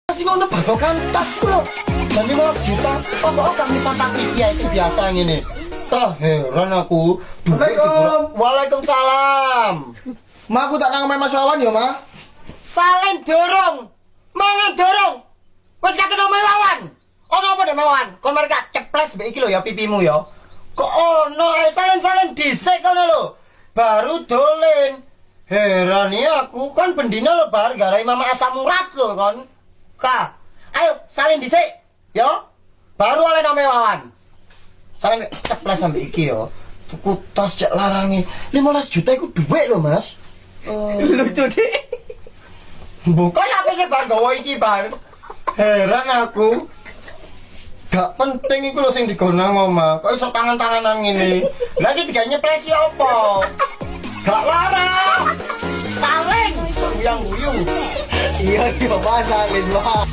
Masih ngono badokan tasku lho. Dan 15 juta. Apa kok bisa tas iki ya sing biasa ngene. Tah heran aku. Assalamualaikum. Waalaikumsalam. Ma aku tak nang Mas Wawan ya, Ma. Salen dorong. Mangan dorong. Wis kate nang Wawan. Ono apa deh Wawan? Kon mereka ceples mbek iki lho ya pipimu ya. Kok ono salen-salen dhisik kono lho. Baru dolen. Heran ya aku kan bendina lebar garai mama asam urat lho kon. Ka, ayo salin dhisik, yo. Baru oleh name Wawan. Salin ceples sampe iki yo. Tuku tas cek larangi 15 juta iku dhuwit lho, Mas. Lucu deh. Bukan apa sih bar gawa iki, Bar. Heran aku. Gak penting iku lho sing digonang oma. Kok iso tangan-tanganan ngene. Lagi digawe nyeplesi apa? Gak larang. Salin, yang guyung. Iya, iya, Ma, salin, Ma.